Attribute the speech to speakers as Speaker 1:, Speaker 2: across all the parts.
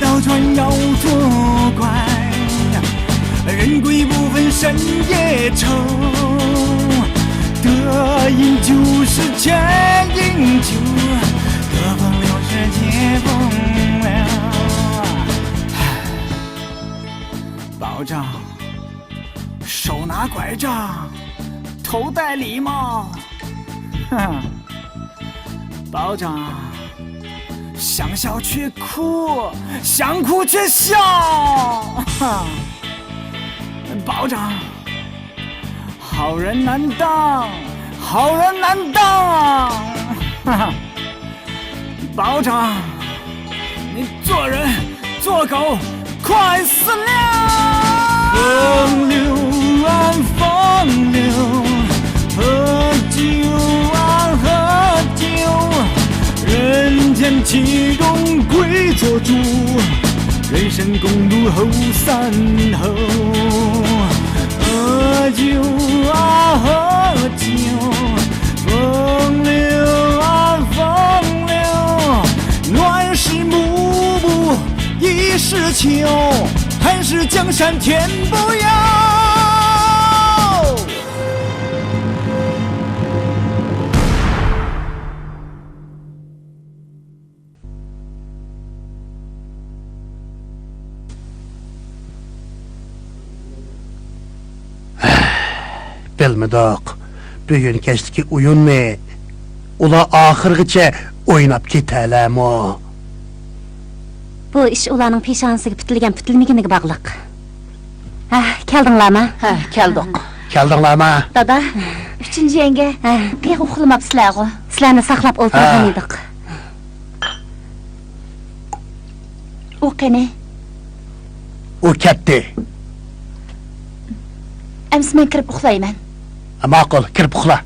Speaker 1: 倒船要多乖，人贵不分深夜愁，得饮就是全饮酒，得风流是解风流。保长，手拿拐杖，头戴礼帽，哼，保长。想笑却哭，想哭却笑，保长，好人难当，好人难当，保长，你做人做狗快死了！风流啊风流，喝酒啊喝酒。人间其中贵做主，人生共度后三后。喝酒啊喝酒，风流啊风流，暖是暮暮一时秋，寒是江山天不由。
Speaker 2: Bilmedik. Bugün keçtiki oyun mu? Ula ahırgıça oynap ketelim o.
Speaker 3: Bu iş ulanın peşanısıga putilgan putilmaginiga bog'liq. Keldinglarmi?
Speaker 4: Ha, keldik.
Speaker 2: Keldinglarmi?
Speaker 3: Dada,
Speaker 4: 3-chi yenge, qiyoq uxlamabsizlar-ku.
Speaker 3: sizlarni saqlab o'ltirgan edik.
Speaker 4: U qani?
Speaker 2: O ketdi.
Speaker 4: Amsi men kirib uxlayman.
Speaker 2: Ma'qul, kirib uxla.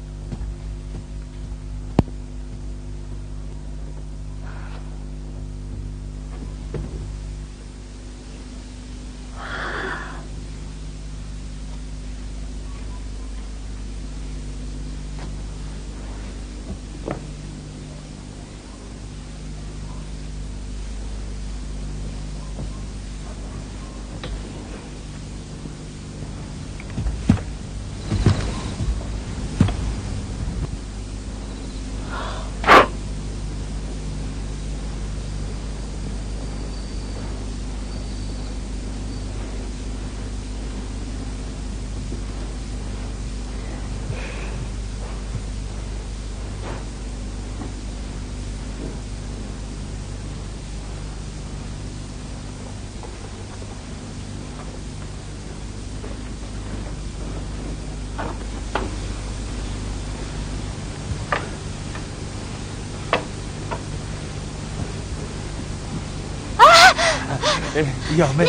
Speaker 2: Yome.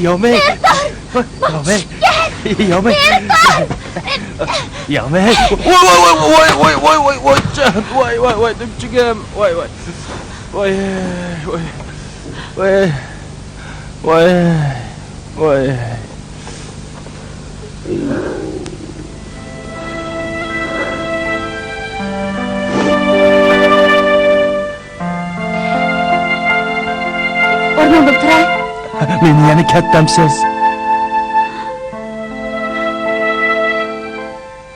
Speaker 2: Yome. Yome. Yome. Yome. Vay dümçüğüm. Vay.
Speaker 3: O'rnimda o'tiray.
Speaker 2: Meni yana kattamsiz.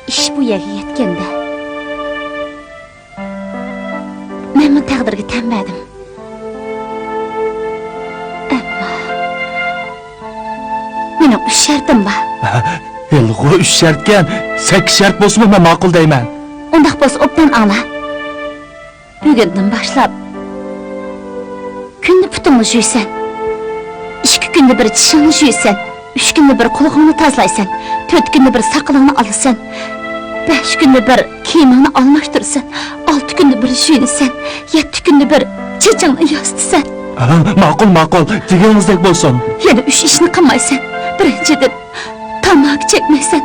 Speaker 3: Ish bu yerga yetganda men bu taqdirga tanmadim. Ammo mening 3 shartim bor.
Speaker 2: Yilg'u 3 shartgan 8 shart bo'lsa men ma'qul deyman.
Speaker 3: Undaq bo'lsa obdan angla. Bugundan boshlab kunni putingni yuysan, 2 kunda bir tishingni yuysan, 3 kunda bir qulig'ingni tozalaysan, 4 kunda bir saqilingni olasan, 5 kunda bir kiyimingni almashtirsan, 6 kunda bir yuyinasan, 7 kunda bir chechingni yostisan.
Speaker 2: Ma'qul, deganingizdek bo'lsin.
Speaker 3: Yana 3 ishni qilmaysan. Birinchidan tamaki chekmaysan,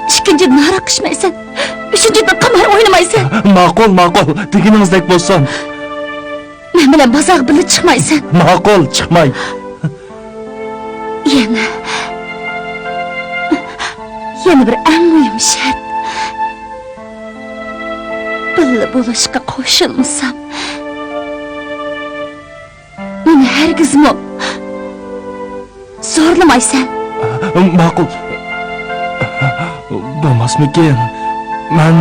Speaker 3: ikkinchidan aroq ichmaysan, uchinchidan qimor o'ynamaysan.
Speaker 2: Ma'qul, deganingizdek bo'lsin.
Speaker 3: Men bilan bozorga birga chiqmaysan.
Speaker 2: Ma'qul, chiqmay.
Speaker 3: Yana bir eng muhim shart. Birga bo'lishga qo'shilmasam, meni Hergizmi zo'rlamaysan.
Speaker 1: Ma'qul. Bo'lmasmikin? Men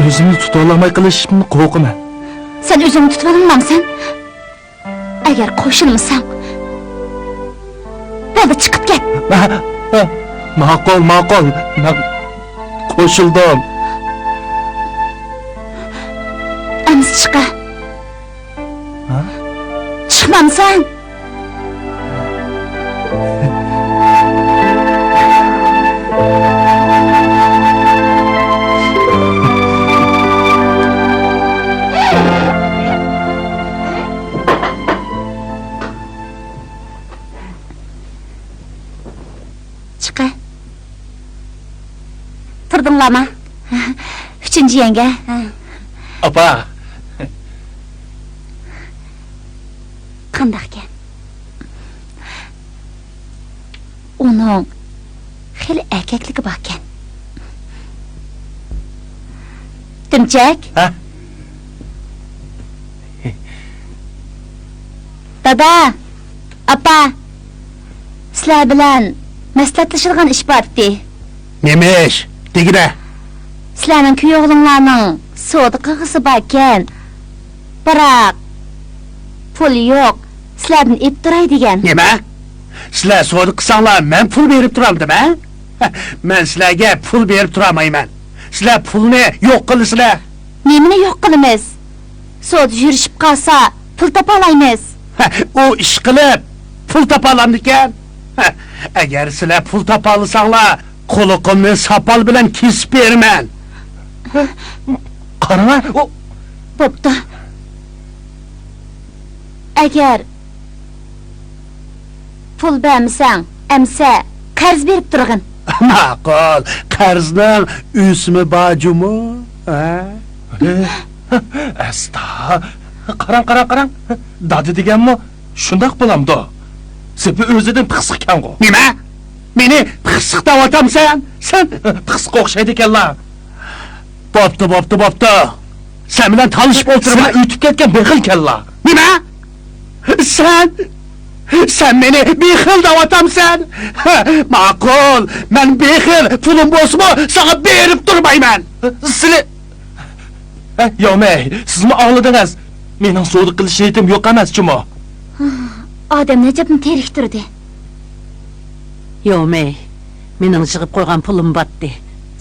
Speaker 1: o'zimni tuta olmay qilishimni qo'rqaman.
Speaker 3: Sen o'zingni tutib olmaysan. Agar qo'shilmasang, bo'ldi chiqib ket.
Speaker 1: Ma'qul. Men qo'shildim.
Speaker 3: Ems chiqa. Chiqmamsan? Chiqa. Turdinglarmi? 3-yanga.
Speaker 1: Opa.
Speaker 3: Qandaqkan? Uning xili erkakligi bor ekan. Dimchak?
Speaker 1: Ha?
Speaker 3: Dada, apa, sizlar bilan maslahatlashadigan ish bor edi.
Speaker 2: Nima ish? Degina.
Speaker 3: Sizlarning kuyovlinglarning savdo qilg'isi bor ekan. Biroq pul yo'q. Sizlardan ep turay degan.
Speaker 2: Nima? Sizlar savdo qilsanglar, men pul berib turamdim-a? Men sizlarga pul berib turamayman. Sizlar pulni yo'q qilasizlar.
Speaker 3: Nimani yo'q qilamiz? Savdo yurishib qolsa, pul topa olamiz.
Speaker 2: O ish qilib pul topa olamdikan. Agar sizlar pul topa olsanglar, quliqimni sopol bilan kesib beraman.
Speaker 1: Qarama,
Speaker 3: Bo'pti. Agar pul bermasang, amsa qarz berib turg'in.
Speaker 2: Ma'qul, qarzning o'simi bojumi?
Speaker 1: Asta. Qarang. Dadi deganmi? Shundoq bo'lamdi. Sepi o'zidan piqsiqkan-ku.
Speaker 2: Nima? Meni piqsiqdan otamsan? Sen
Speaker 1: Piqsiq o'xshaydi ekanlar.
Speaker 2: Bo'pti. Sen bilan tanishib o'tiraman.
Speaker 1: Sen o'tib ketgan bexil kellar.
Speaker 2: Nima? Sen meni bexil deb otamsan? Ma'qul, men bexil pulim bo'lsa, sana berib turmayman.
Speaker 1: Sizlar Yomay, sizmi og'ladingiz? Mening savdo qilish niyatim yo'q emas-chimi?
Speaker 3: Odam najabni teriktirdi.
Speaker 5: Yo'mey, mening yig'ib qo'ygan pulim batdi.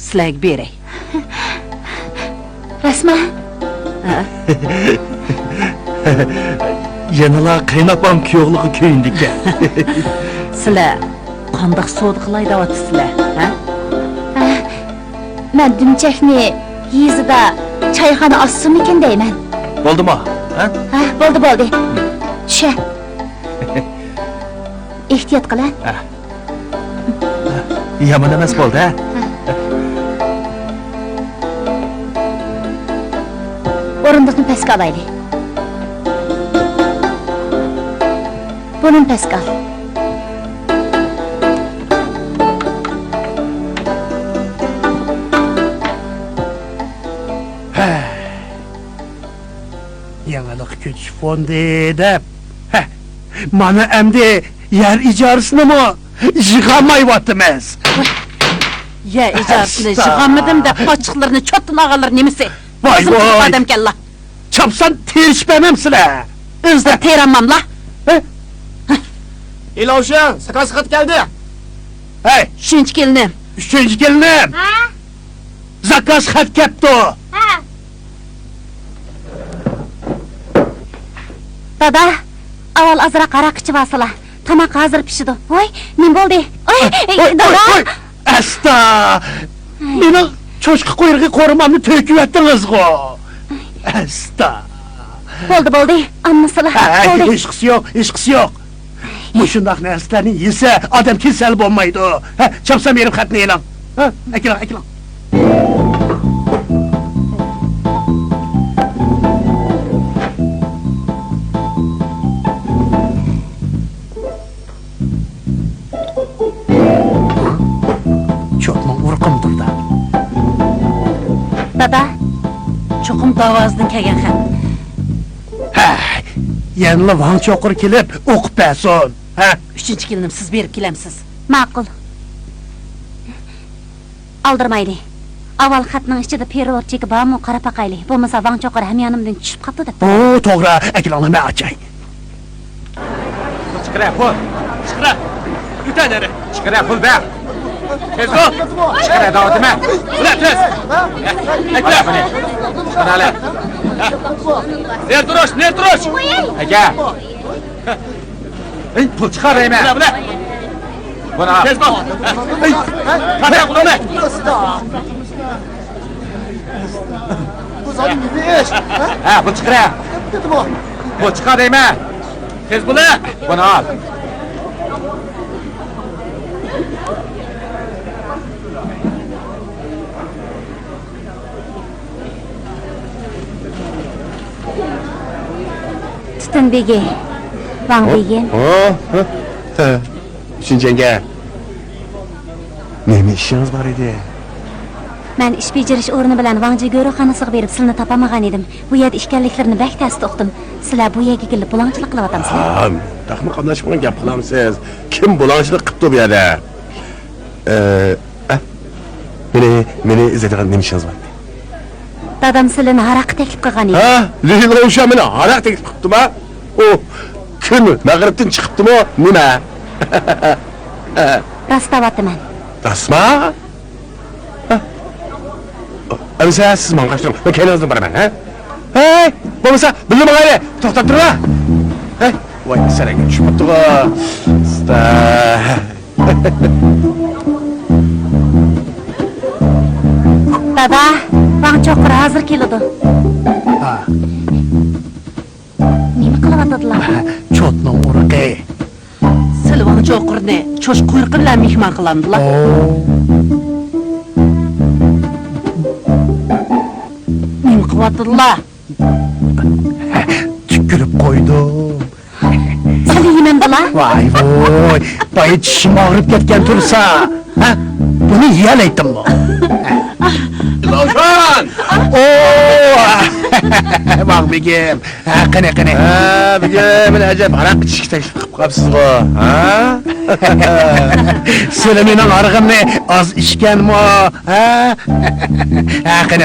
Speaker 5: Sizlarga beray.
Speaker 3: Rasman,
Speaker 1: Yanalar qaynopam kuyovligi kuyindikan.
Speaker 5: Sizlar qandoq savdo qilay deyapsizlar, ha?
Speaker 3: men Dimchakni yezida choyxona ochsimikin deyman.
Speaker 1: Bo'ldimi? Ha?
Speaker 3: Ha, bo'ldi. Tusha. Ehtiyot qil.
Speaker 1: Yomon emas bo'ldi, ha?
Speaker 3: O'rindiqni pastga olaylik. Buni pastga ol.
Speaker 2: Yangilik kuch fondi deb. Mana endi yer ijorasinimi yig'olmayapmiz.
Speaker 5: Ya ijozatni yig'olmadim deb ochiqlarni cho'ttin og'alar nemisi?
Speaker 2: Voy.
Speaker 5: Odam kalla.
Speaker 2: Chopsan terishmamam sizlar.
Speaker 5: O'zda teranmamla.
Speaker 1: Ilovshan, sakaz xat keldi.
Speaker 2: Hey,
Speaker 5: Shuncha kelinim.
Speaker 2: 3-kelinim. Zakaz xat kelibdi.
Speaker 3: Dada, avval azroq aroq ichib olsalar. Tomoq hozir pishidi. Voy, nim bo'ldi? Dada.
Speaker 2: Asta. Meni cho'chqa qo'yrig'i qo'rimamni to'kib yotdingiz-ku. Asta.
Speaker 3: Bo'ldi. Ammasala. Bo'ldi.
Speaker 2: Ishqisi yo'q. Mushundaq narsalarni yesa odam kasal bo'lmaydi. Chopsam berib xatni e'lon. Akilan. Cho'qmoq urqimdir da.
Speaker 3: Dada,
Speaker 5: Cho'qim davozdan kelgan xat.
Speaker 2: yanıla Van Çokur kelib o'qib bersin. Ha?
Speaker 5: 3-chi kelinim siz berib kelamsiz.
Speaker 3: Ma'qul. Aldirmayli. Avval xatning ichida переводчиga bormi qarab baqayli. Bo'lmasa Van Choqar ham yonimdan tushib qoldi deb.
Speaker 2: Oo, to'g'ri. Akilani men achay.
Speaker 1: Chiqira, pul. Chiqira. Yutadari. Chiqira, pul ber. Tez ol. Chiqira, da'vatime. Ular tez. Akla. Qanali. Ner turush. Aka. Ey, pul chiqaraymi? Bular. Buna. Tez ol. Ey, qara qulani. Ha, pul chiqira. Pul chiqaraymi? Tez bular. Buni ol.
Speaker 3: Tutun begi. Van begim.
Speaker 6: Üçüncü yenge. Neymi işiniz var idi?
Speaker 3: Men ish bejirish o'rni bilan Vangji go'roxonasiga berib silni topamagan edim. Bu yerda ishkanliklarini bak tasdi uqdim. Sizlar bu yerga kelib bulonchilik qilyapsizlar.
Speaker 6: Taxmi qamlashmagan gap qilamsiz. Kim bulonchilik qilibdi bu yerda? Meni izladigan nima ishiniz var?
Speaker 3: Dadam sizlarni haraq taklif qilgan edi.
Speaker 6: Ha, Leyla o'sha meni haraq teklif qilibdimi? O kun mag'ribdan chiqibdimi? Nima?
Speaker 3: Rastavataman.
Speaker 6: Tasma? Amsa siz menga qashtiring. Men kelinizdan boraman, ha? Hey, bo'lmasa, bildim g'ayri. To'xtab turma. Hey, voy, saraga tushibdi-ku. Sta.
Speaker 3: Dada, Van Choqar hozir keladi.
Speaker 2: Ha,
Speaker 3: Nima qilyaptilar?
Speaker 2: chotning urug'i.
Speaker 5: Silvan Choqurni cho'sh quyruqi bilan mehmon qilamdilar. Nima qilyaptilar?
Speaker 2: Tükürüp koydum.
Speaker 3: Sizlar yemamdilar?
Speaker 2: Vay voy, bayı çişim ağrıp ketken tursa. Ha? Bunu yiyelaydım mı?
Speaker 6: Loşan!
Speaker 2: Oo! Bak begim. Ha, qani.
Speaker 6: Ha, bugün men acaba haraq ichishga chiqib qolibsiz-ku, ha?
Speaker 2: Sen mening arig'imni oz ichganmi? Ha? Ha, qani.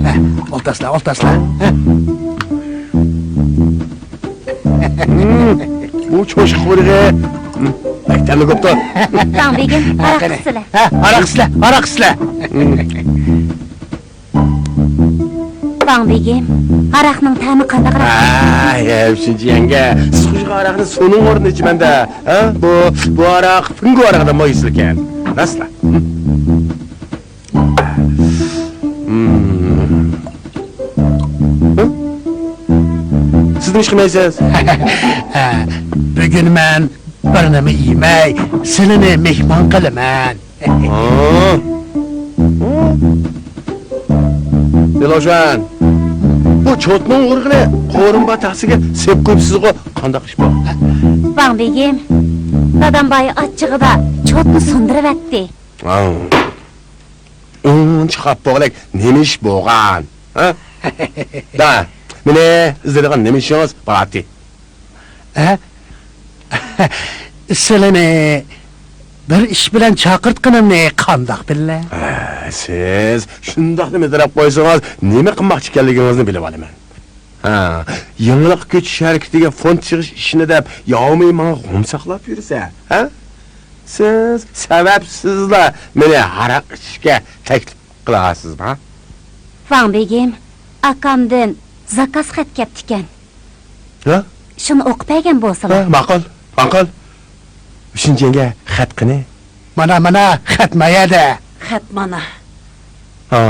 Speaker 2: Ha, oltasla. Ha?
Speaker 6: Bu cho'sh quyruqi. Maktabni ko'pdi.
Speaker 3: Van begim, haraq sizlar.
Speaker 2: Ha, araq sizlar.
Speaker 3: Van begim, haraqning ta'mi qanday?
Speaker 6: Ay, hemşinci yenge. Siz kuşka araqni sonun o'rnida ichmanda. Ha? Bu araq fingo araqdan moysil ekan. Nasıl? Siz nima ish qilmaysiz?
Speaker 2: Ha, bugun men bir nima yemay, sizlarni mehmon qilaman.
Speaker 6: Diloshan. Bu chotning urug'ini qo'rin bataqsiga sep qo'yibsiz-ku. Qanday ish bu?
Speaker 3: Van begim, dadam boyi ochchig'ida chotni sundiribdi.
Speaker 6: Chiqib bo'g'lak nima ish bo'lgan? Ha? Da, meni izlaydigan nima ishingiz borati?
Speaker 2: Ha? Sizlarni bir ish bilan chaqirtqinimni qandoq billa?
Speaker 6: Siz shundoq nima taraf qo'ysangiz, nima qilmoqchi ekanligingizni bilib olaman. Ha, yangilik ko'chish harakatiga fond chiqish ishini deb yovmay menga g'umsaqlab yursa, ha? Siz sababsizlar meni haraq ichishga taklif qilasizmi, ha?
Speaker 3: Van begim, akamdan zakaz xat kelibdi ekan.
Speaker 6: Ha?
Speaker 3: Shuni o'qib bergan bo'lsalar.
Speaker 6: Ma'qul. 3-yenge xat qani?
Speaker 2: Mana xat mayada.
Speaker 5: Xat mana.
Speaker 6: Ha.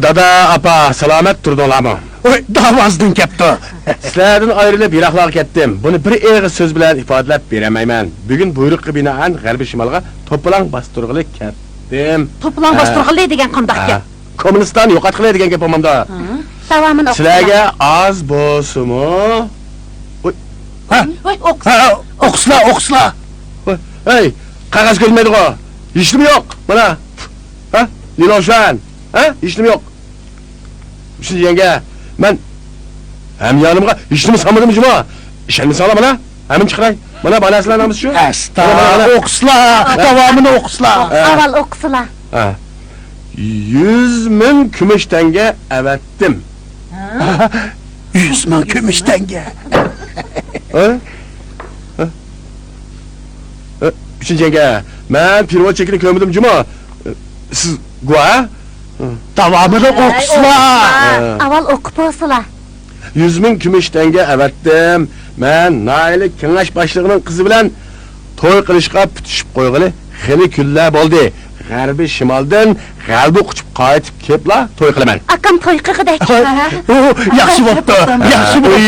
Speaker 6: Dada, apa, salomat turdinglarmi?
Speaker 2: Oy, davozdin kepti.
Speaker 6: Sizlardan ayrılıb yiroqlarga ketdim. Buni bir og'iz so'z bilan ifodalab beramayman. Bugun buyruqqa binoan g'arbiy shimolga to'polon bostirg'ili ketdim.
Speaker 5: To'polon bostirg'ili degan qanday gap?
Speaker 6: Kommunistlarni yo'qotg'ili degan gap bo'lmamda.
Speaker 4: Davamını oku.
Speaker 6: Sizlarga oz bo'lsinmi?
Speaker 2: Ha?
Speaker 5: Voy, o'qis.
Speaker 2: Ha, oqsla.
Speaker 6: Hey, qog'oz kelmaydi-ku. Ishim yo'q. Mana. Ha? Lilovshan. Ha? Ishim yo'q. Shunday yanga, men ham yanimga ishni solmadim juma. Ishonmasanglar mana, hamin chiqray. Mana balaslarimiz shu.
Speaker 2: Asta, oqsla, davomini oqsla.
Speaker 4: Aval okusula.
Speaker 6: Ha. 100 ming kumush tanga avatdim.
Speaker 2: 100 ming kumush tanga.
Speaker 6: Ha? Üçüncü yenge, ben pirvot çekini kömürdüm cuma. Siz guha?
Speaker 2: Davomini oqsla.
Speaker 4: Aval okup olsula.
Speaker 6: 100 ming kumush tanga avatdim. Men Naili kengash boshlig'ining qizi bilan to'y qilishga putishib qo'yg'ili. Xili kunlar bo'ldi. G'arbiy shimoldan g'albi quchib qaytib kelibla to'y qilaman.
Speaker 4: Akam toy qıqıdak.
Speaker 2: Yaxshi bo'pti. Yaxshi bo'pti.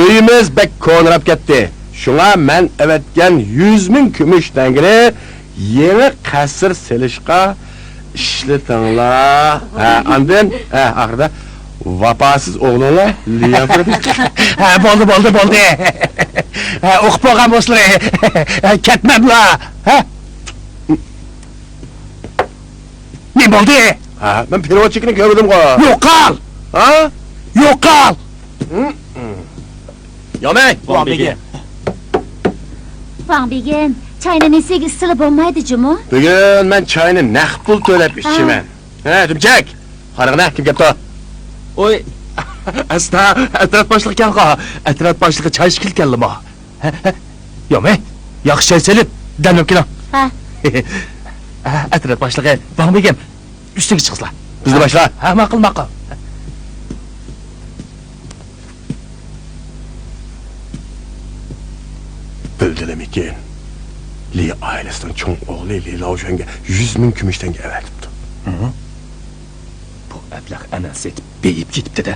Speaker 6: Uyimiz bek ko'nrab ketdi. Şuna men avatgan 100 ming kumush tangani yangi qasr selishga ishlatinglar. Ha, andin oxirida vafosiz o'g'linglar Liyafor.
Speaker 2: Ha, bo'ldi. Ha, o'qib bo'lgan bo'lsizlar. Ketmamlar. Ha? Ne bo'ldi?
Speaker 6: Ha, men pirvotchikni ko'rdim-ku.
Speaker 2: Yo'qol.
Speaker 6: Ha?
Speaker 2: Yo'qol.
Speaker 6: Yo'q,
Speaker 1: Bombege.
Speaker 4: Van Begen, çayını nesigi ısılı bo'lmaydi jumu?
Speaker 6: bugun men choyni naqd pul to'lab ichaman. Ha, Dumchak. Qarag'na, kim kelibdi?
Speaker 1: Oy, asta, atraf boshliq kelqa. Atraf boshlig'i choy ichib kelganmi? Yo'q, yaxshi choy selib, danib keling.
Speaker 4: Ha.
Speaker 1: Atraf boshlig'i, Bombegem, ustiga chiqsizlar.
Speaker 6: Bizni boshla.
Speaker 1: Ha, ma'qul.
Speaker 6: Bildirim ekan. Li ailasining cho'ng o'g'li Lilovshanga 100 ming kumush tanga avatibdi.
Speaker 1: Bu ablah anasi etib beyib ketibdi-da.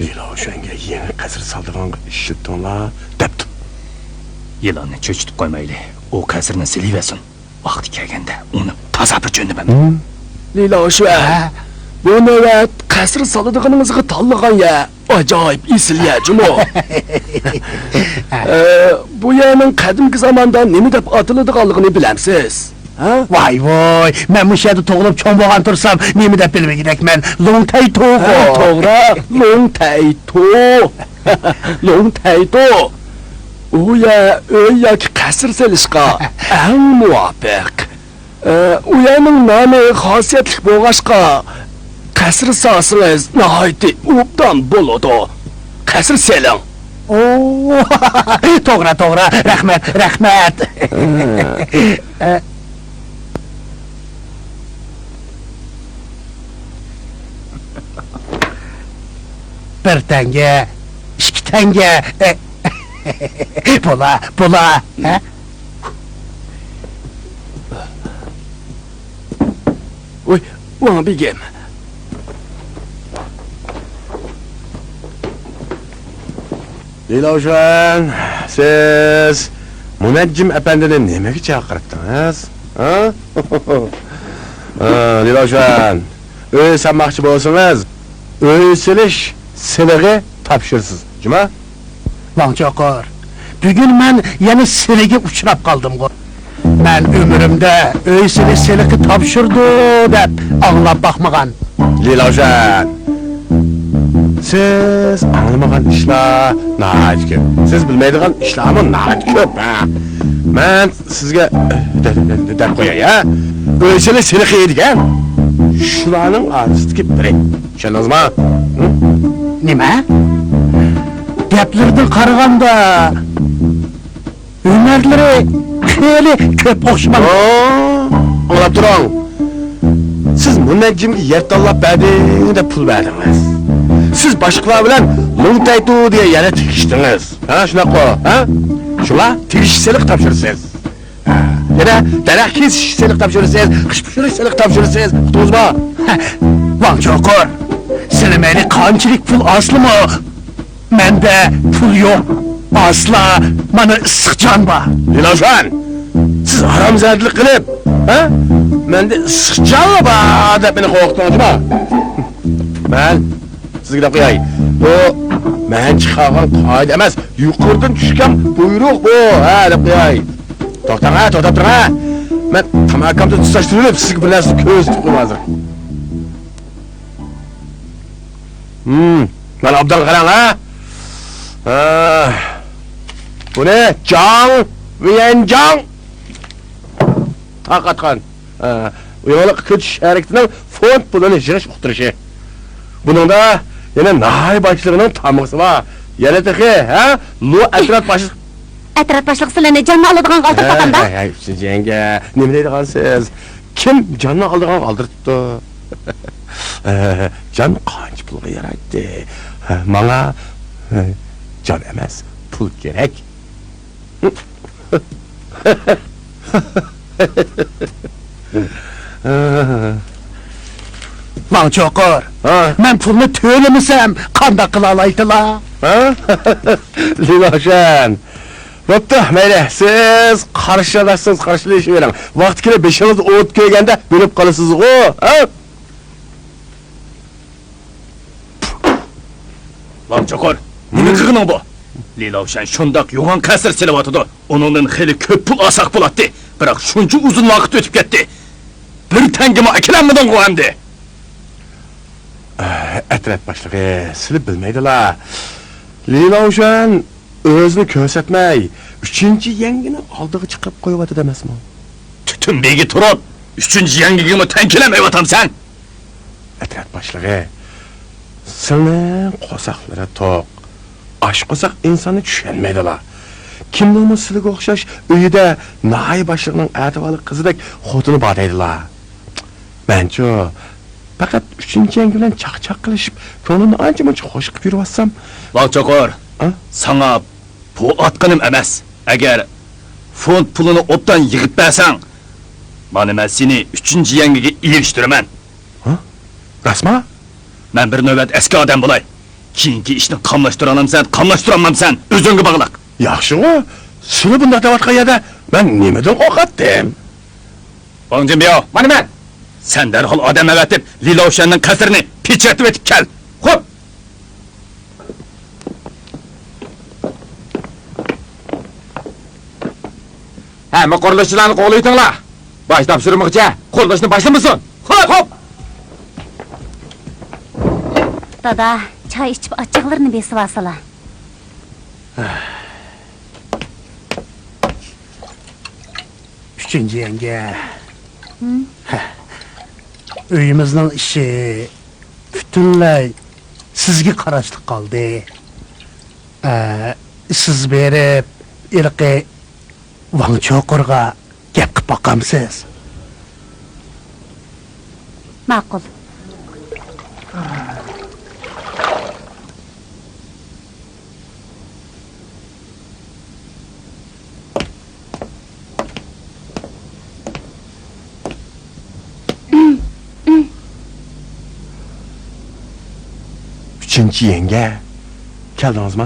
Speaker 6: Lilovshanga yangi qasr soldigan ishitdinglar, debdi.
Speaker 1: Yilonni cho'chitib qo'ymayli. O qasrni siliversin. Vaqti kelganda uni qazabir jo'naman.
Speaker 7: Lilovsha, bu navbat qasr soladiganimizga tanlagan ya. Ajoyib esil-ya, jumo. Bu yerning qadimgi zamonda nima deb atiladiganligini bilamsiz? Ha?
Speaker 2: Voy, men bu yerda tug'ilib cho'ng bo'lgan tursam, nima deb bilmay kerakman. Long Tayto.
Speaker 7: To'g'ri, Long Tayto. Long Tayto. U ya uy yoki qasr selishga eng muvofiq. U yerning nomi xosiyatli bo'lg'ashqa qasr solsangiz nihoyatda obdan bo'ladi. Qasr seling.
Speaker 2: Oo, to'g'ri. Rahmat. Bir tanga, 2 tanga. Bula. Ha?
Speaker 7: Oy, Van Begen.
Speaker 6: Lilovshan, siz Munajjim apandini nimaga chaqiribdingiz? Ha? Lilovshan, uy sanmoqchi bo'lsangiz, uy silish silig'i topshirsiz. Juma?
Speaker 2: Longchoqor. Bugun men yana siliga uchrab qoldim. Men ömrümde öysini siliqi topshirdi deb anglab bakmagan.
Speaker 6: Lilovshan, siz anlamagan ishlar nahayat ko'p. Siz bilmaydigan ishlarmi nahayat ko'p. Men sizga deb qo'yay, ha? O'ysini siliqi degan shularning orasiga biri. Tushundingizmi?
Speaker 2: Nima? Gaplardan qaraganda hünərləri xeyli köp oxşamam.
Speaker 6: Anlab turing. Siz Munajjimga yer tanlab berdingiz deb pul berdingiz. Siz boshqalar bilan Long Tayto deya yana tegishdingiz. Ha, shunaqa, ha? Shular tegishsizlik topshirsiz. Yana daraxt kesishsizlik topshirsiz, qish pishirishsizlik topshirsiz. To'g'rimi?
Speaker 2: Longchoqor, senin meni qanchalik pul aslimi? Mende pul yo'q. Asla mana issiqjon bor.
Speaker 6: Lilovshan, siz haromzadlik qilib, ha? Menda issiqjon bor deb meni qo'rqitdingizmi? Ben sizga deb qo'yay. Bu men chiqargan qoida emas, yuqoridan tushgan buyruq bu. Ha, deb qo'yay. To'xtang, to'xtab turing. Men tamakamda tutashtirib sizga bir narsa ko'z tutdim hozir. Mana obdan qarang, ha? Bu ne? Jang, Viyanjang. Taqatqan. Uyuqliq kuch shariktining fond pulini yig'ish uqtirishi. Buningda yana nahay boshlig'ining tamg'isi bor. Yana texi, ha? Lu atrat boshliq.
Speaker 4: Atrat boshliq sizlarni jonni oladigan qoldirib taqanda.
Speaker 6: Hay, yenge, nima deydigansiz? Kim jonni oldigan qoldiribdi? Jon qancha pulga yaraydi? Menga jon emas, pul kerak.
Speaker 2: Lan çokur, men pulni to'lamasam qanday qila olaydilar?
Speaker 6: Liloşan. Bo'pti, mayli, siz qarshilashavering. Vaqti kelib beshingiz o't ko'yganda bo'lib qolasiz-ku, ha?
Speaker 1: Lan Çokur, nima qilganing bu? Lilovshan shundoq yo'g'on qasr silyapti. Uningdan xeli ko'p pul olsak bo'ladi. Biroq shuncha uzun vaqt o'tib ketdi. Bir tangimi akilanmading ku hamdi.
Speaker 6: Atrat boshlig'i silib bilmaydilar. Lilovshan o'zini ko'rsatmay, 3-yangini oldiga chiqib qo'yibdi demasmi?
Speaker 1: Tutun begi turib, 3-yangigimi tankilamayapsan?
Speaker 6: Atrat boshlig'i seni qo'saqlari to'q. Ash qo'saq insonni tushunmaydilar. Kimningmi sizga o'xshash uyida nahay boshlig'ining ativali qizidek xotini bor deydilar. Mencho faqat 3-yangi bilan chaqchaq qilishib, ko'nglimni ancha-muncha xo'sh qilib yurayotsam,
Speaker 1: Lan Çokur, sana bu atqanim emas. Agar fond pulini obdan yig'ib bersang, mana men seni 3-yangiga ilgishtiraman.
Speaker 6: Rasma?
Speaker 1: Men bir navbat eski odam bo'lay. Keyingi ishni qamlashtiramamsan, o'zingga bog'liq.
Speaker 6: Yaxshi-ku. Seni bunday davatga yerda men nimadan qo'rqatdim?
Speaker 1: Bo'ngjim yo, mana men. Sen darhol odam avatib, Lilovshanning qasrini pechatib etib kel. Xo'p.
Speaker 8: Hamma qurilishchilarni qo'g'laytinglar. Boshlab surmoqchi, qurilishni boshlamasin. Xo'p.
Speaker 4: Dada, çay içip açıqlarını besib asıla.
Speaker 2: Üçüncü yenge. Uyimizning ishi butunlay sizga qarashli qoldi. Siz berib, irqi Van Çokurga gap qilib boqamsiz.
Speaker 4: Ma'qul.
Speaker 6: Üçüncü yenge. Keldingizmi?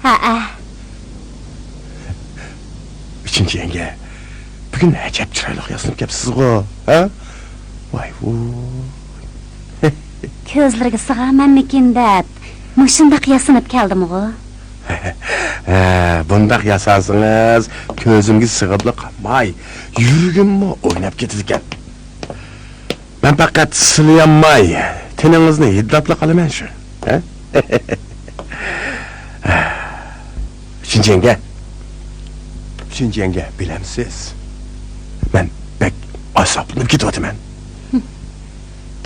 Speaker 4: Ha.
Speaker 6: Üçüncü yenge. Bugün acayip chiroyli yasinib kelibsiz-ku, ha? Voy
Speaker 4: Ko'zlariga sig'amanmikin deb, mushundaq yasinib keldim-ku.
Speaker 6: Bundaq yasansınız, ko'zimga sig'ibli qolmay, yuragimmi o'ynab ketadi ekan. Men faqat silayanmay, teningizni hiddlab qolaman shu, ha? Üçüncü yenge, bilamsiz. Men bek asablanib ketyapman.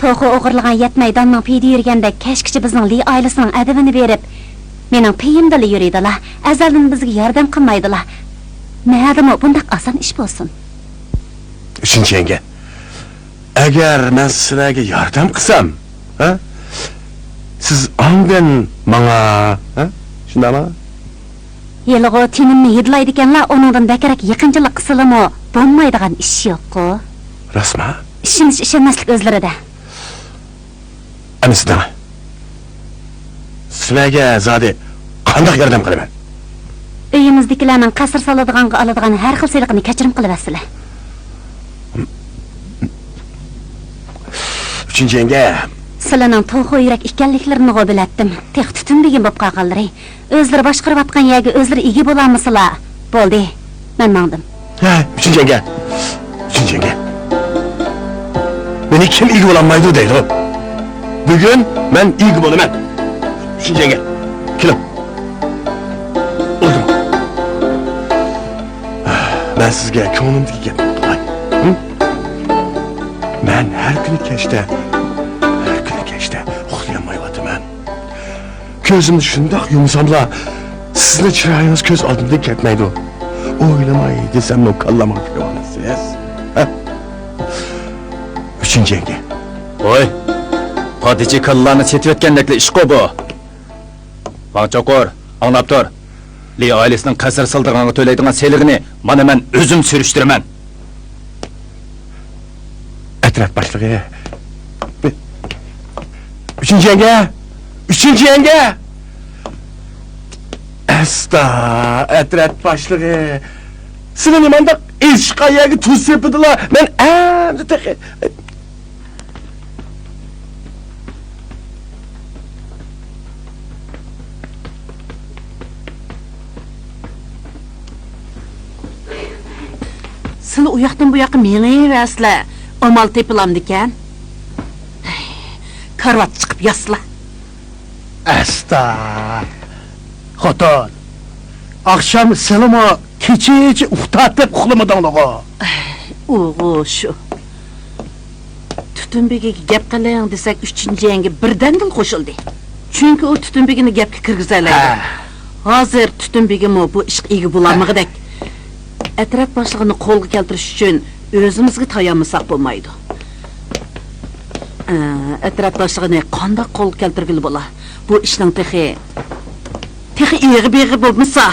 Speaker 4: To'g'ri o'g'irlagan yetmaydanning peyda yurganda kashkichi bizning Li oilasining adabini berib, mening peyimdali yuriydilar. Azaldan bizga yordam qilmaydilar. Nima bundaq oson ish bo'lsin.
Speaker 6: Üçüncü yenge. Agar men sizlarga yordam qilsam, ha? Siz ondan menga, ha? Shundaymi?
Speaker 4: Yelg'o tinimni hidlaydiganlar oningdan bakarak yaqinchilik qilsalami, bo'lmaydigan ish yo'q-ku.
Speaker 6: Rasma?
Speaker 4: Ishonmaslik o'zlarida.
Speaker 6: Anisidan. Sizlarga zodi qanday yordam qilaman?
Speaker 4: Uyimizdagilarning qasr soladiganga oladigan har xil seliqni kechirim qilasizlar.
Speaker 6: Üçüncü yenge.
Speaker 4: Sizlarning to'g'ri yurak ekanliklarini bilatdim. Tex tutunbegin bo'lib qolganlari. O'zlari boshqarib atgan yerga o'zlari ega bo'lamizlar. Bo'ldi. Men mangdim.
Speaker 6: Ha, üçüncü yenge. Üçüncü yenge. Beni kim ilgi olanmaydı deydi o. Bugün ben ilgi olaman. Üçüncü yenge. Kilim. Oldu mu? Ben sizge ko'nglimdagi gapni qilay. Ben her kuni kechda uxlayolmayapman. Ko'zimni shundoq yumsamla sizni chiroyingiz ko'z oldimdan ketmaydi. O'ylamay desam kallamga kiryapsiz. Üçüncü yenge.
Speaker 8: Oy, padichi kallarni setayotgandekli ish bu. Bangchoqor, anglab tur. Li ailesining qasr sildirganga to'laydigan seligini mana men o'zim surushtiraman.
Speaker 6: Etraf başlığı. Üçüncü yenge. Üçüncü yenge. Esta etraf başlığı. Senin imanda iş kayağı tuz yapıdılar. Ben tek.
Speaker 5: Sizlar u yoqdan bu yoqqa mengayverasizlar. Amal tepilamdi ekan. Karvat chiqib yasla.
Speaker 2: Esta. Xotin. Akşam silimi kecha uxtatib uxlamadinglar.
Speaker 5: O'g'u shu. Tutunbegiga gap qilayang desak 3-yangi birdan dil qo'shildi. Chunki u Tutunbegini gapga kirgizalaydi. Hozir Tutunbegimi bu ish ega bo'lamig'idek. Atraf boshlig'ini qo'lga keltirish uchun o'zimizga tayanmasak bo'lmaydi. Atraf boshlig'ini qanday qo'lga keltirgili bo'la? Bu ishning texi eg'i bo'lmasa,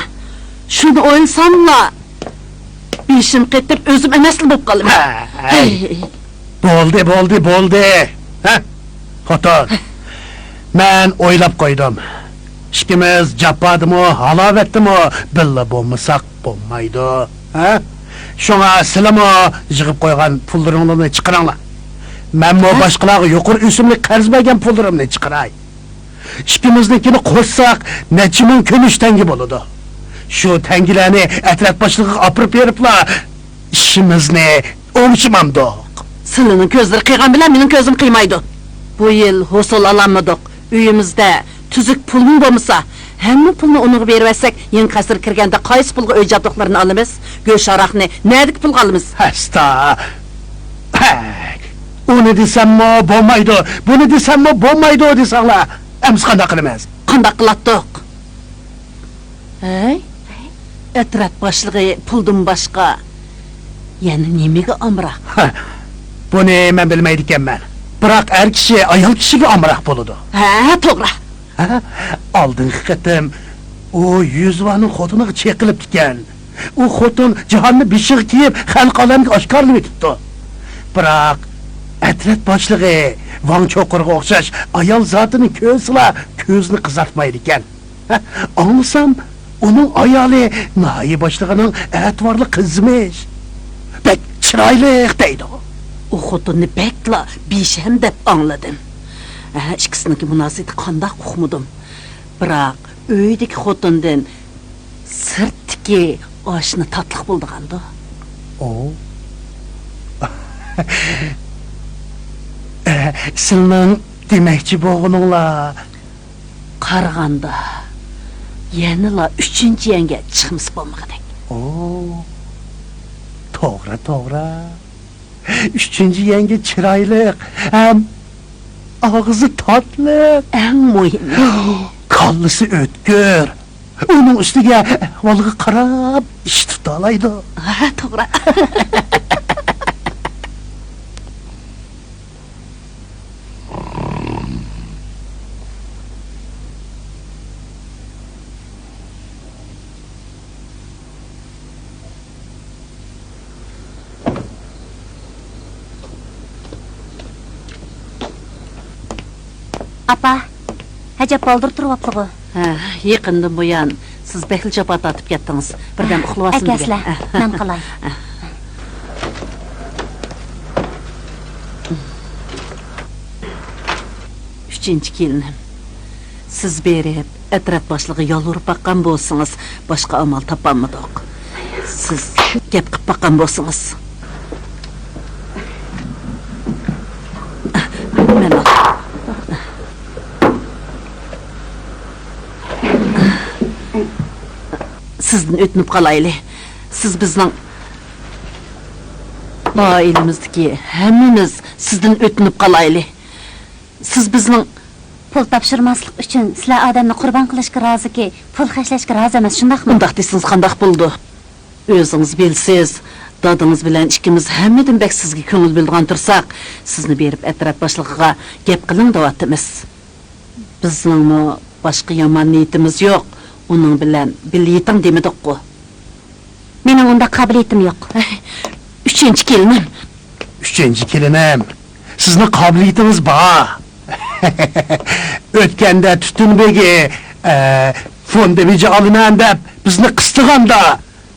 Speaker 5: shuni o'ylasamla beshim qetib o'zim emasli bo'lib qolaman.
Speaker 2: Bo'ldi. Ha? Xotin. Men o'ylab qo'ydim. Ikkimiz japadimi, halovatdimi, billa bo'lmasak bo'lmaydi. Ha? Shunga silimi yig'ib qo'ygan pullaringlarni chiqaringlar. Men boshqalarga yuqori o'simli qarz bergan pullarimni chiqaray. Ikkimiznikini qo'shsak, necha ming kumush tangi bo'ladi. Shu tangilarni atraf boshlig'iga olib beriblar. Ishimizni o'ngishmamdi.
Speaker 5: Sizlarning ko'zlari qiygan bilan mening ko'zim qiymaydi. Bu yil hosil olamidik. Uyimizda tuzuk pulmi bo'lmasa, hamma pulni unuga berversak, yen qasr kirganda qaysi pulga uy jabduqlarini olamiz? Go'sharoqni nedik pulga olamiz?
Speaker 2: Hasta. Uni desammi bo'lmaydi, buni desammi bo'lmaydi desanglar. Amiz qanday qilamiz?
Speaker 5: Qanday qilatdik? Atraf boshlig'i puldan boshqa yana nimaga amroq?
Speaker 2: Buni men bilmaydi ekanman. Biroq er kishi ayol kishiga amroq bo'ladi.
Speaker 5: Ha, to'g'ri.
Speaker 2: Oldingi qatim u Yuzvaning xotiniga cheqilib ketgan. U xotin jahonni beshig'i kiyib, xalq olamiga oshkorlab etibdi. Biroq atraf boshlig'i Van Cho'qirga o'xshash ayol zotini ko'zni qizartmaydi ekan. Olsam, uning ayoli nayi boshlig'ining e'tiborli qizimish. Bek chiroyli deydi.
Speaker 5: U xotinni bekla besham deb angladim. Ikkisiniki munosabati qanday uqmadim. Biroq uydagi xotindan sirtdagi oshni tatliq bo'ldi-g'anda.
Speaker 2: Sizning demakchi bo'g'ininglar
Speaker 5: qaraganda yanala 3-yangi chiqimiz bo'lmagandak.
Speaker 2: To'g'ri. 3-yangi chiroyli, ham og'zi tatli,
Speaker 5: eng muhimi
Speaker 2: kallisi o'tkir. Uning ustiga ahvoliga qarab ish tuta oladi.
Speaker 5: Ha, to'g'ri.
Speaker 4: Apa, hajab oldir turibdi-ku.
Speaker 5: Yaqindan buyon siz bekli chopar tatib ketdingiz. Birdan uxlayapsiz degan.
Speaker 4: Akaslar, men qilay.
Speaker 5: 3-chi kelinim. Siz berib, atraf boshlig'i yolvurib baqqan bo'lsangiz, boshqa amal topolmadik. Siz gap qilib baqqan bo'lsangiz. Men ol. Sizdan o'tnib qolayli. Siz bizning oilamizdagi hammamiz sizdan o'tnib qolayli. Siz bizning
Speaker 4: pul topshirmaslik uchun sizlar odamni qurbon qilishga roziki, pul xashlashga rozi emas, shundaqmi?
Speaker 5: Undaq desangiz qandaq bo'ldi? O'zingiz bilsiz, dadingiz bilan ikkimiz hammadan bak sizga ko'ngil bildigan tursak, sizni berib atraf boshlig'iga gap qiling deyapmiz. Bizning boshqa yomon niyatimiz yo'q. Uning bilan billiyeting demadik-ku.
Speaker 4: Mening unda qobiliyatim yo'q.
Speaker 5: 3-chi kelinim.
Speaker 2: 3-chi kelinim. Sizni qobiliyatingiz bor. O'tganda Tutunbegi fondivici alınan deb bizni qistiganda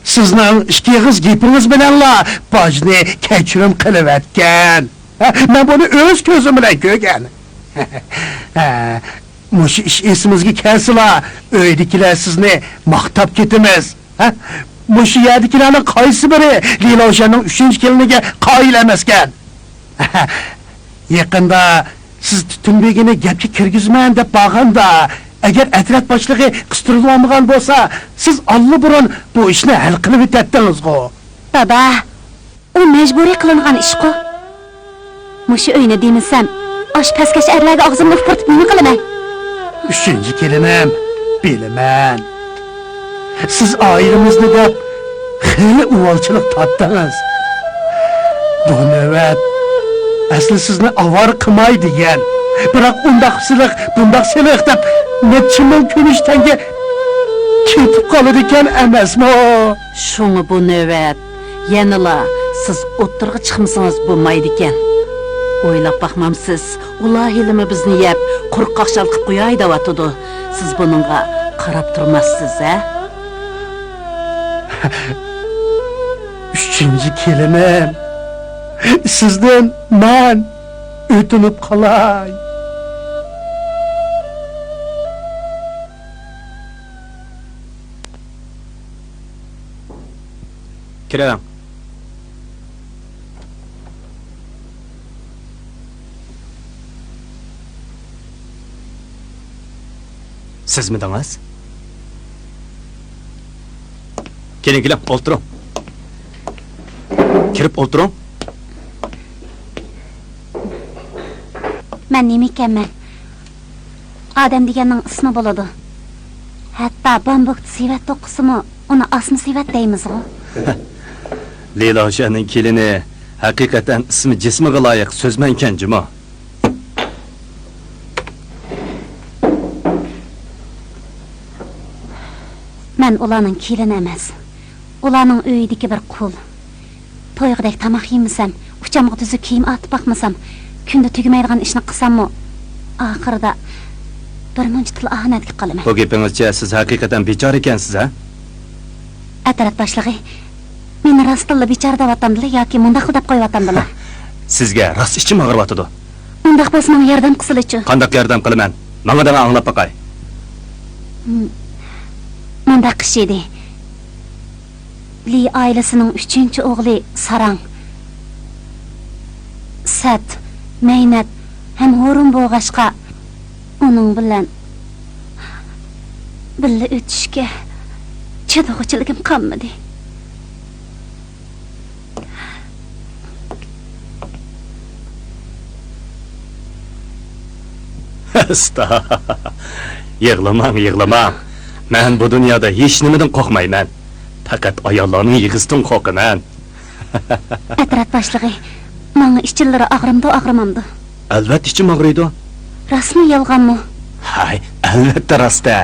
Speaker 2: sizning ishqiyiz gapingiz bilanla bojni kechirim qilib atgan. Men buni o'z ko'zim bilan ko'rgan. Mush ish esimizga kelsila, uydagilar sizni maqtab ketimiz. Mush yerdagilarning qaysi biri Leyla 3-chi keliniga qoyil emaskan. Yaqinda siz Tutunbegini gapga kirgizman deb bag'anda, agar atraf boshlig'i qistirilmagan bo'lsa, siz allburun bu ishni hal qilib o'tdingiz-ku.
Speaker 4: Baba, u majburiy qilingan ish-ku. Mush uyni demisam, osh paskash erlarga og'zimni furtib nima qilaman?
Speaker 2: 3-chi kelinim, bilaman. Siz oilamizni deb xeyli uvolchilik topdingiz. Bu navbat asli sizni avar qilmay degan. Biroq undaqchilik, bundaqchilik deb necha ming kunishtenga ketib qoladi ekan emasmi?
Speaker 5: Şunu bu növbət, yanıla siz o'ttirg'i chiqmasangiz bo'lmaydi ekan. O'ylab baxmamsiz, ular hilimi bizni yeb, quruq shal qilib qo'yay deyotdi. Siz buningga qarab turmassiz, ha?
Speaker 2: 3-chi kelinim. Sizdan men o'tinib qolay.
Speaker 8: Kiring. Sizmidingiz? Keling, o'tiring. Kirib o'tiring.
Speaker 4: Men nima ekanman? Odam deganning ismi bo'ladi. Hatto bambuk sivat to'qisimi, uni asmi sivat deymiz-ku.
Speaker 8: Leyla Hoshaning kelini haqiqatan ismi jismiga loyiq so'zman ekan, Juma.
Speaker 4: Men ularning kelini emas. Ularning uyidagi bir qul. To'yg'idek tamoq yemasam, uchamga tuzuk kiyim atib baxmasam, kunda tugamaydigan ishni qilsammi, oxirida bir muncha til ahnatga qolaman.
Speaker 8: Bu gapingizcha siz haqiqatan bechora ekansiz, ha?
Speaker 4: Atraf boshlig'i, meni rostilla bechora deyotamdilar yoki mundaq deb qo'yayotamdilar?
Speaker 8: Sizga rost ichim og'riyotdi.
Speaker 4: Mundaq bo'lsa menga yordam qilsilichi.
Speaker 8: Qanday yordam qilaman? Menga da anglab boqay.
Speaker 4: Mundaq ish edi. Li oilasining 3-o'g'li Sarang. Sat, Maynat ham Ho'run bo'g'ashqa uning bilan birga o'tishga chidog'chiligim qolmadi.
Speaker 8: Yig'lamang. Men bu dunyoda hech nimadan qo'rqmayman. Faqat ayollarning yig'isidan qo'rqaman.
Speaker 4: Atraf boshlig'i, menga ichillari og'rimdi.
Speaker 8: Albatta ichim og'riydi.
Speaker 4: Rasmi yolg'onmi?
Speaker 8: Hay, albatta rosta.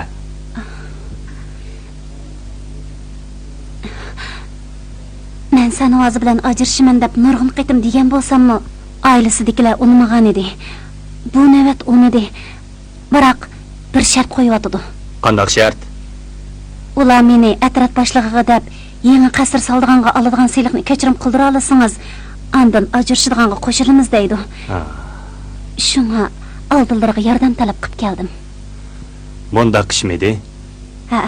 Speaker 4: Men seni o'zi bilan ajrashiman deb nurg'un qaytim degan bo'lsammi, oilasidagilar unmagan edi. Bu navbat unidi. Biroq bir shart qo'yotdi.
Speaker 8: Qanday shart?
Speaker 4: Ular meni atraf boshlig'iga deb yangi qasr soldiganga oladigan siyliqni kechirim qildira olasangiz, andan ajrashadiganga qo'shilamiz deydi. Shunga oldilariga yordam talab qilib keldim.
Speaker 8: Bundaq ish midi?
Speaker 4: Ha.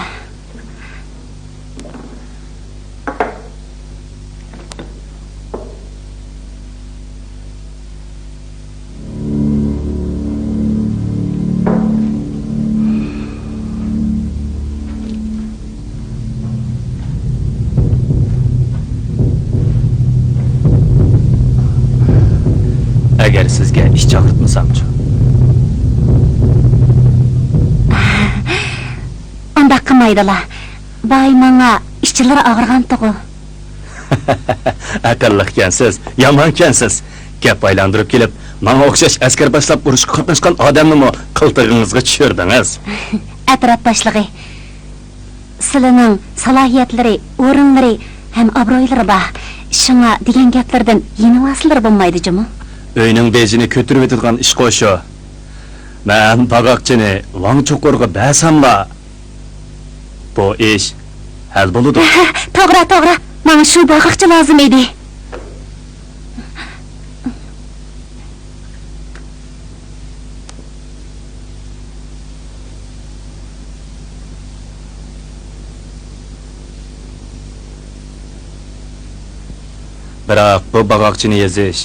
Speaker 8: Agar sizga ish chaqirtmasamchi?
Speaker 4: Undaq qilmaydilar. Boy menga ishchilari og'irgan tuğu.
Speaker 8: Aqlliqkansiz, yomonkansiz. Gap aylantirib kelib, menga o'xshash askar boshlab urushga qatnashgan odamni qiltig'ingizga tushirdingiz.
Speaker 4: Atraf boshlig'i. Sizlarning salohiyatlari, o'rinlari ham obro'ylari bor. Shunga degan gaplardan yenivaslar bo'lmaydi-jimi?
Speaker 8: Uyning bejini ko'tirib o'tadigan ish qo'shu. Men bag'oqchini Wang Cho'qorga bersamla, bu ish hal bo'ladi.
Speaker 4: To'g'ri. Menga shu bag'oqchi lozim edi.
Speaker 8: Biroq bu bag'oqchini yezish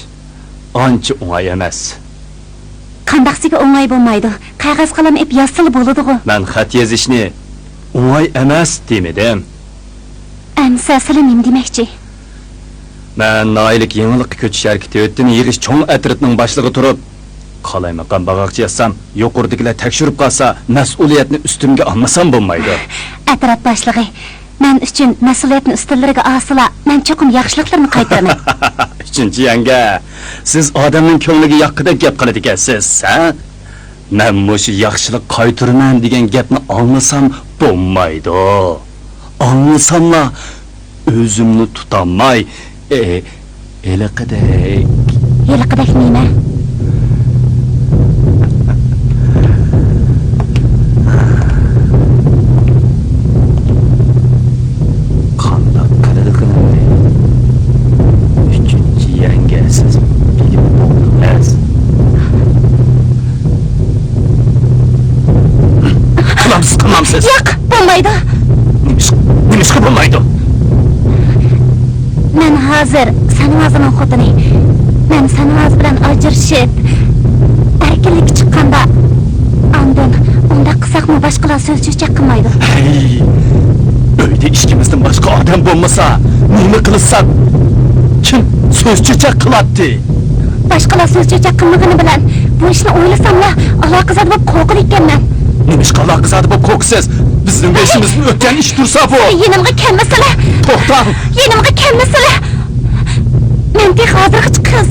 Speaker 8: ancha o'ng'ay emas.
Speaker 4: Qandaqsiga o'ng'ay bo'lmaydi. Qog'oz qalam ip yozsa bo'ladi-ku.
Speaker 8: Men xat yozishni o'ng'ay emas demedim.
Speaker 4: Amsa sizlar nima demoqchi?
Speaker 8: Men noyilik yangilik ko'chish harakati o'tdini yig'ish cho'ng atritining boshlig'i turib, qalaymaqan bag'oqchi yazsam, yuqoridagilar tekshirib qolsa, mas'uliyatni ustimga olmasam bo'lmaydi.
Speaker 4: Atraf boshlig'i, men uchun mas'uliyatni ustunlariga olsala, men cho'qim yaxshiliklarni qaytaraman.
Speaker 8: Uchinchi yanga, siz odamning ko'ngliga yoqqidek gap qiladi ekansiz, ha? Men mush yaxshilik qaytiraman degan gapni olmasam bo'lmaydi. Olmasamla o'zimni tutolmay,
Speaker 4: Yiliqidek nima?
Speaker 8: Qandoq qiladi? Uchinchi yanga siz bilib bo'lmaysiz. Qilmamsiz.
Speaker 4: Yo'q, bo'lmaydi.
Speaker 8: Nimishqa bo'lmaydi?
Speaker 4: Men hozir Sanvozning xotini. Men Sanvoz bilan ajrashib, erkinlik chiqqanda andon unda qilsaqmi boshqalar so'zcho'chak qilmaydi.
Speaker 8: Uyda ishkimizdan boshqa odam bo'lmasa, nima qilsak? Kim so'zcho'chak qiladi?
Speaker 4: Boshqalar so'zcho'chak qilmagani bilan bu ishni o'ylasamla aloqasida bo'lib qo'rqib ekanman.
Speaker 8: Nimishqa aloqasida bo'lib qo'rqsiz? Bizning beshimizni o'tgan ish tursa bu.
Speaker 4: Yenimga kelmasala.
Speaker 8: To'xtang.
Speaker 4: Yenimga kelmasala. Men tek hozirgacha qiz.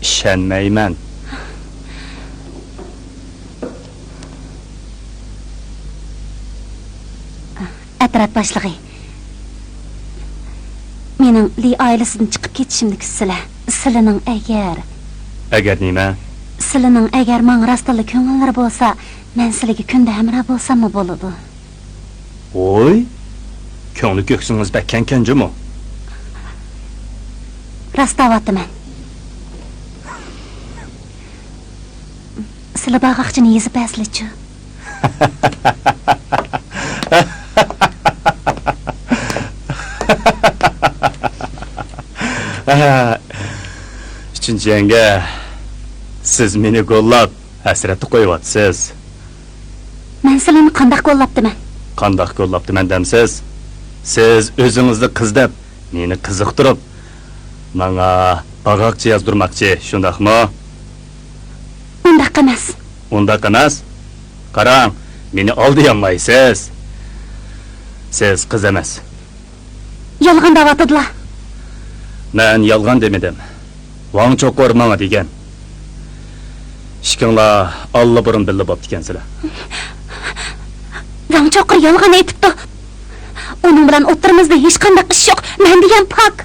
Speaker 8: Ishonmayman.
Speaker 4: Atraf boshlig'i. Mening Li oilasidan chiqib ketishimni kuzsizlar. Sizlarning
Speaker 8: Agar nima?
Speaker 4: Sizlarning agar men rostli ko'ngillar bo'lsa, men sizlarga kunda hamroh bo'lsam bo'ladi.
Speaker 8: Oy, ko'ngli ko'ksingiz bakkan-kanjimi?
Speaker 4: Rostavatıman. Sizlar bag'oqchini yezib aslichu.
Speaker 8: Uchinchi yanga, siz meni qo'llab, hasratni qo'yapsiz.
Speaker 4: Men sizlarni qandoq qo'llabdiman?
Speaker 8: Qandoq qo'llabdiman demsiz? Siz o'zingizni qiz deb, meni qiziqtirib, menga bag'oqchi yozdirmoqchi, shundaqmi?
Speaker 4: Undaq emas.
Speaker 8: Undaq emas? Qarang, meni oldiyamaysiz. Siz qiz emas.
Speaker 4: Yolg'on da'vatdilar.
Speaker 8: Men yolg'on demedim. Wang Cho'qor menga degan. Ishkinglar allaburun bilib bo'pti ekansizlar.
Speaker 4: Wang Cho'qor yolg'on aytibdi. Uning bilan o'tirimizda hech qanday ish yo'q. Men degan pak.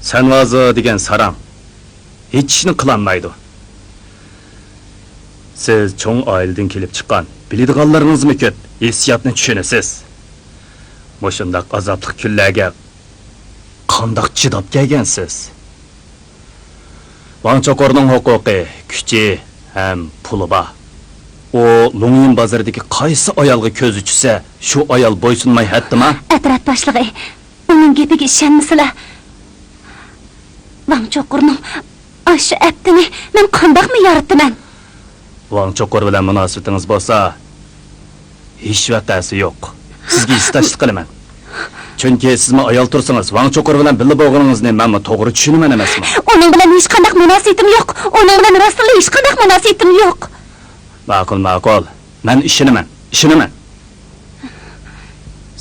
Speaker 8: Sanvozi degan sarang hech ishni qilolmaydi. Siz cho'ng oiladan kelib chiqqan, biladiganlaringizmi ko'p, hissiyotni tushunasiz. Mushundaq azobli kunlarga qandoq chidab kelgansiz? Wang Chokorning huquqi, kuchi ham puli bor. O Lungyin bozoridagi qaysi ayolga ko'z uchsa, shu ayol bo'ysunmay hatdimi?
Speaker 3: Atraf boshlig'i, uning gapiga ishonmasizlar. Wang Chokorning shu aptini men qandoqmi yoritdiman?
Speaker 8: Wang Chokor bilan munosabatingiz bo'lsa, hech vaqtasi yo'q. Sizga istashlik qilaman. Chunki sizmi ayol tursangiz, Wang Chokor bilan birga bo'lganingizni menmi to'g'ri tushunaman emasmi?
Speaker 3: Uning bilan hech qanday munosabatim yo'q. Uning bilan rostla hech qanday munosabatim yo'q.
Speaker 8: Ma'qul. Men ishonaman.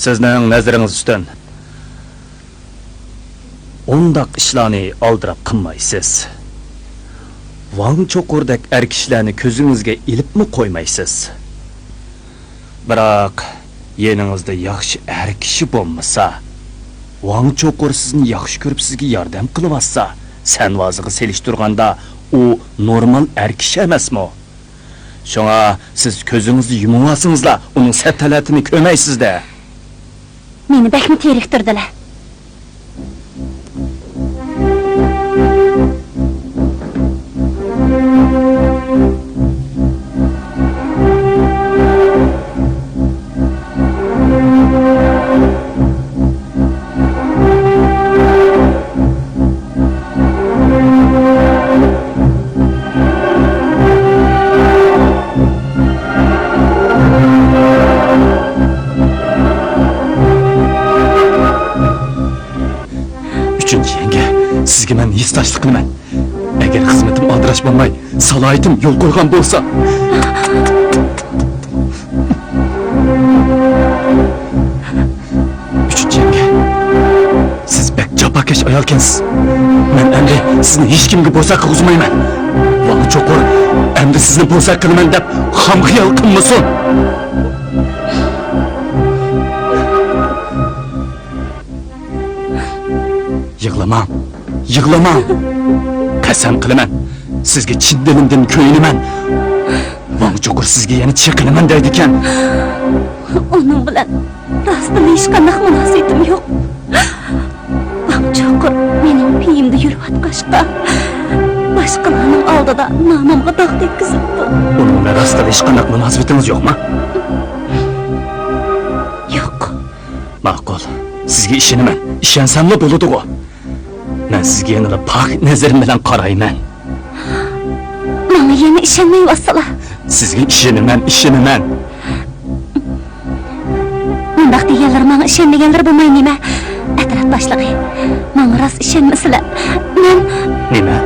Speaker 8: Sizning nazaringiz ustidan undaq ishlarni oldirab qilmaysiz. Wang Chokordek er kishilarni ko'zingizga ilibmi qo'ymaysiz? Biroq yeningizda yaxshi er kishi bo'lmasa, Wang Chokor sizni yaxshi ko'rib sizga yordam qilyapsa, sen vaziga selishtirganda u normal er kishi emasmi? Shunga siz ko'zingizni yumib olsangizlar, uning satalatini ko'rmaysizda.
Speaker 3: Meni bakmi teriktirdilar.
Speaker 8: Sizga men hissdashlik qilaman. Agar xizmatim adirash bo'lmay, salohiyatim yo'l qo'ygan bo'lsa, uchinchi yanga, siz bek jafokash ayolkansiz. Men endi sizni hech kimga bo'sa qilmayman. Wang Chokor endi sizni bo'sa qilaman deb ham xiyol qilmasin. Yig'lamang. Qasam qilaman. Sizga chin dilimdan ko'yinaman. Wang Chokor sizga yana chiqinaman deydi ekan.
Speaker 3: Uning bilan rostla hech qanday munosabatim yo'q. Wang Chokor mening piyimda yurayotqashqa, boshqalarning oldida nomimga dog' tekkizibdi.
Speaker 8: Uning bilan rostla hech qanday munosabatingiz yo'qmi?
Speaker 3: Yo'q.
Speaker 8: Ma'qul. Sizga ishonaman. Ishonsammi bo'ladi-ku. Men sizga yana pok nazarim bilan qarayman.
Speaker 3: Menga yana ishonmayapsizlar.
Speaker 8: Sizga ishonaman.
Speaker 3: Bundoq deganlar menga ishonmaganlar bo'lmaydimi? Atraf boshlig'i, menga rost ishonmasizlar. Men
Speaker 8: nima?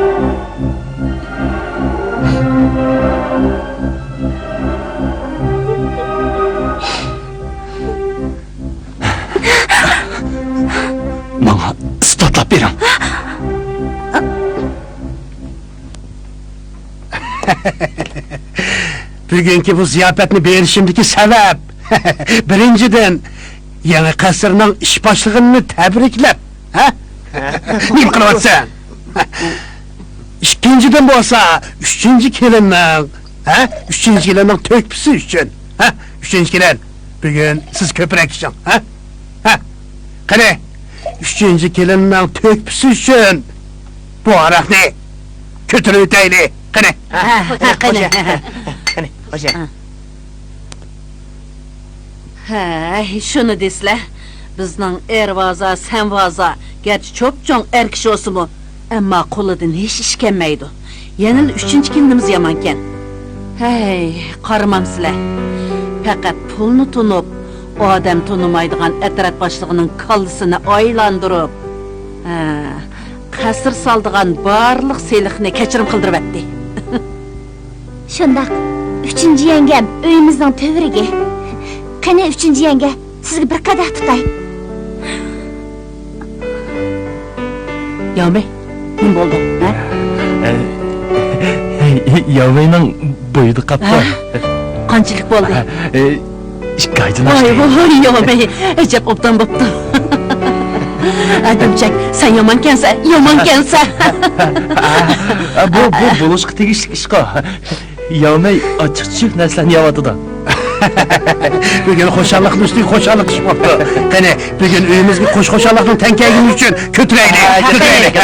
Speaker 8: Menga isbotlab bering.
Speaker 2: Bugungi bu ziyofatni berishimdagi sabab birinchidan yangi qasrning ish boshlig'ini tabriklab, nima qilyapsan? Ikkinchidan bo'lsa, uchinchi kelinning to'kpisi uchun, uchinchi kelin, bugun siz ko'proq ishing, qani, uchinchi kelinning to'kpisi uchun bu aroqni ko'tarib o'taylik, qani.
Speaker 5: Qani.
Speaker 1: O'sha.
Speaker 5: Shuni desizlar. Bizning ervaza, senvaza, gerçi çok çoğun er kishi olsunmu, ammo qo'lidan hech ish kelmaydi. Yana 3-chi kunimiz yomonken. Hey, qaramamsizlar. Faqat pulni tunib, odam tunimaydigan atraf boshlig'ining kallasini aylantirib, qasr soldigan barliq seliqni kechirim qildiribdi.
Speaker 3: shundoq 3-chi yangam uyimizning to'vriga. Qani 3-chi yanga, sizga bir qadah tutay.
Speaker 5: Yavmey, nima bo'ldi?
Speaker 8: Yavmeyning bo'yida qapti.
Speaker 5: Qanchalik bo'ldi?
Speaker 8: 2 oydan
Speaker 5: Voy, Yavmey, ajab obdan bo'pti. Adamchak, sen yomonkansan.
Speaker 8: Bu bo'lishga tegishli ishqa. Yavmey ochiq-ochiq narsalarni yeyotdi.
Speaker 2: Bugün hoşallıkın üstüne hoşallık iş oldu. Hani bugün üyümüzü hoşallıkın tenkeyimiz için götüreydik. Götüreydik.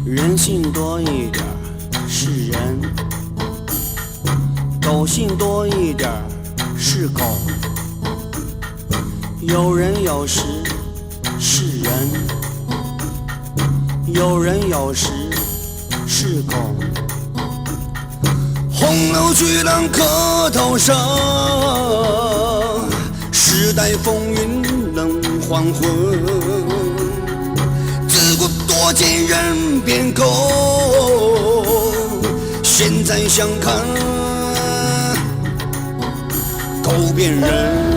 Speaker 9: 人性多一点是人，狗性多一点是狗。有人有时是人，有人有时是狗。红楼巨浪客头上，时代风云冷黄昏。自古多见人变狗，现在想看狗变人。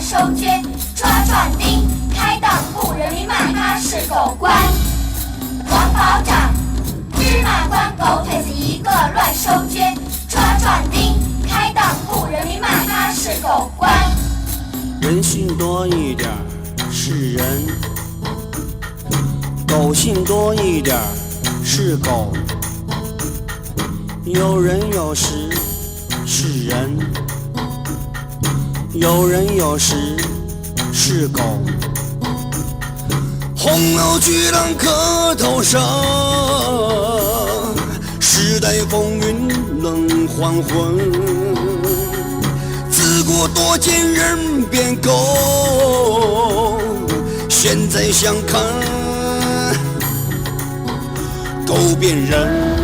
Speaker 3: 收捐抓壮丁，开档户人民骂他是狗官。王保长，芝麻官狗腿子一个乱收捐，抓壮丁，开档户人民骂他是狗官。
Speaker 9: 人性多一点是人，狗性多一点是狗。有人有时是人，有人有时是狗。红楼巨浪客头上，时代风云冷黄昏。自古多见人变狗，现在想看狗变人。